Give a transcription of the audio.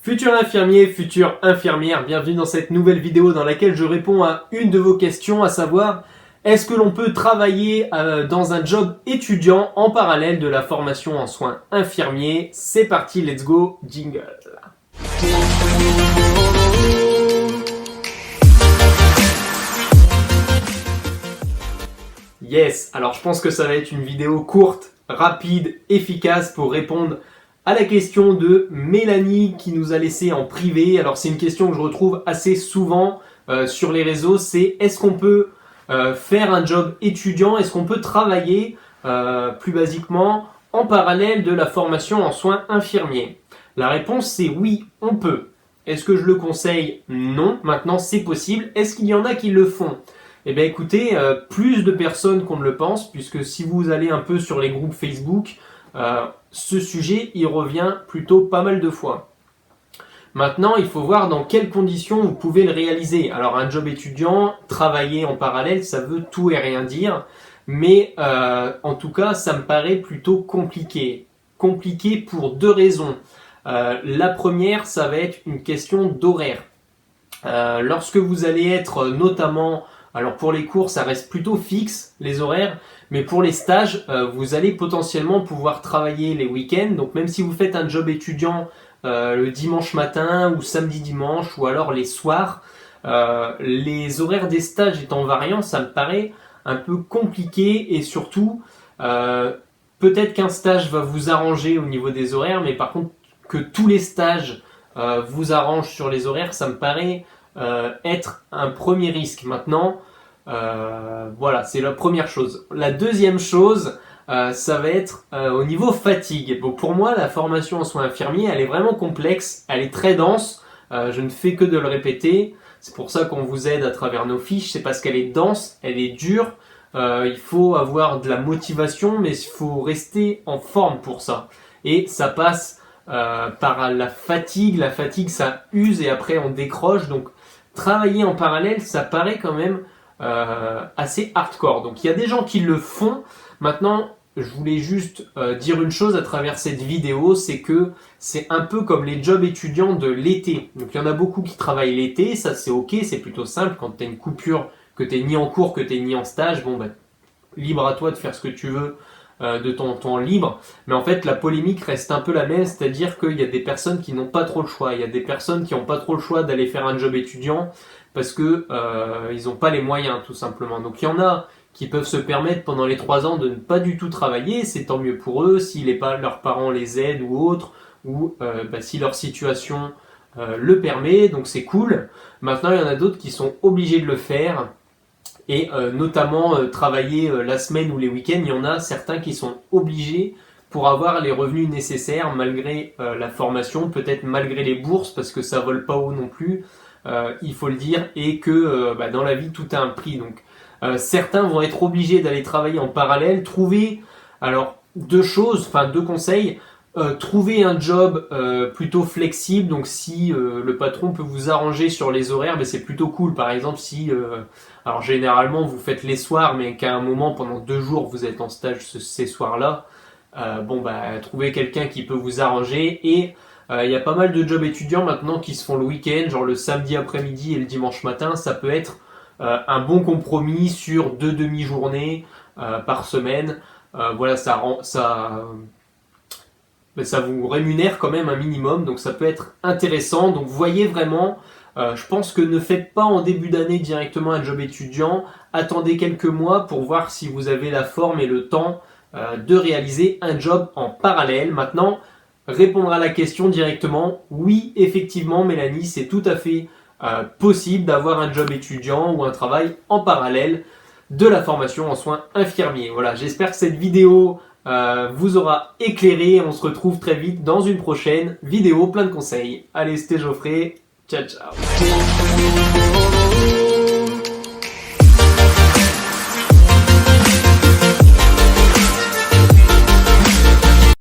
Futur infirmier, future infirmière, bienvenue dans cette nouvelle vidéo dans laquelle je réponds à une de vos questions, à savoir est-ce que l'on peut travailler dans un job étudiant en parallèle de la formation en soins infirmiers? C'est parti, let's go, jingle. Yes, alors je pense que ça va être une vidéo courte, rapide, efficace pour répondre à la question de Mélanie qui nous a laissé en privé. Alors c'est une question que je retrouve assez souvent sur les réseaux, c'est est-ce qu'on peut faire un job étudiant, est-ce qu'on peut travailler plus basiquement en parallèle de la formation en soins infirmiers? La réponse c'est oui, on peut. Est-ce que je le conseille? Non. Maintenant c'est possible. Est-ce qu'il y en a qui le font? Eh bien écoutez, plus de personnes qu'on ne le pense, puisque si vous allez un peu sur les groupes Facebook, ce sujet il revient plutôt pas mal de fois. Maintenant, il faut voir dans quelles conditions vous pouvez le réaliser. Alors un job étudiant, travailler en parallèle, ça veut tout et rien dire, mais en tout cas, ça me paraît plutôt compliqué. Compliqué pour deux raisons. La première, ça va être une question d'horaire. Lorsque vous allez être notamment, alors pour les cours ça reste plutôt fixe les horaires, mais pour les stages vous allez potentiellement pouvoir travailler les week-ends, donc même si vous faites un job étudiant le dimanche matin ou samedi dimanche ou alors les soirs, les horaires des stages étant variants, ça me paraît un peu compliqué et surtout peut-être qu'un stage va vous arranger au niveau des horaires, mais par contre que tous les stages vous arrangent sur les horaires, ça me paraît être un premier risque. Maintenant, voilà, c'est la première chose. La deuxième chose, ça va être au niveau fatigue. Bon, pour moi, la formation en soins infirmiers, elle est vraiment complexe, elle est très dense. Je ne fais que de le répéter. C'est pour ça qu'on vous aide à travers nos fiches. C'est parce qu'elle est dense, elle est dure. Il faut avoir de la motivation, mais il faut rester en forme pour ça. Et ça passe par la fatigue. La fatigue, ça use et après on décroche. Donc, travailler en parallèle, ça paraît quand même assez hardcore. Donc il y a des gens qui le font. Maintenant, je voulais juste dire une chose à travers cette vidéo, c'est que c'est un peu comme les jobs étudiants de l'été. Donc il y en a beaucoup qui travaillent l'été, ça c'est ok, c'est plutôt simple quand tu as une coupure, que tu es ni en cours, que tu es ni en stage, bon ben, libre à toi de faire ce que tu veux de ton temps libre, mais en fait la polémique reste un peu la même, c'est-à-dire qu'il y a des personnes qui n'ont pas trop le choix, il y a des personnes qui n'ont pas trop le choix d'aller faire un job étudiant parce que ils n'ont pas les moyens tout simplement. Donc il y en a qui peuvent se permettre pendant les 3 ans de ne pas du tout travailler, c'est tant mieux pour eux, si leurs parents les aident ou autres, ou si leur situation le permet, donc c'est cool. Maintenant il y en a d'autres qui sont obligés de le faire, et notamment travailler la semaine ou les week-ends, il y en a certains qui sont obligés pour avoir les revenus nécessaires malgré la formation, peut-être malgré les bourses parce que ça vole pas haut non plus, il faut le dire, et que dans la vie tout a un prix. Donc certains vont être obligés d'aller travailler en parallèle, trouver alors deux conseils. Trouver un job plutôt flexible, donc si le patron peut vous arranger sur les horaires, ben c'est plutôt cool. Par exemple, si alors généralement vous faites les soirs, mais qu'à un moment pendant 2 jours vous êtes en stage ces soirs-là, trouvez quelqu'un qui peut vous arranger. Et il y a pas mal de jobs étudiants maintenant qui se font le week-end, genre le samedi après-midi et le dimanche matin. Ça peut être un bon compromis sur 2 demi-journées par semaine. Voilà, ça vous rémunère quand même un minimum, donc ça peut être intéressant. Donc voyez vraiment, je pense que ne faites pas en début d'année directement un job étudiant, attendez quelques mois pour voir si vous avez la forme et le temps de réaliser un job en parallèle. Maintenant, répondre à la question directement, oui effectivement Mélanie, c'est tout à fait possible d'avoir un job étudiant ou un travail en parallèle de la formation en soins infirmiers. Voilà, j'espère que cette vidéo vous aura éclairé. On se retrouve très vite dans une prochaine vidéo plein de conseils. Allez, c'était Geoffrey. Ciao, ciao.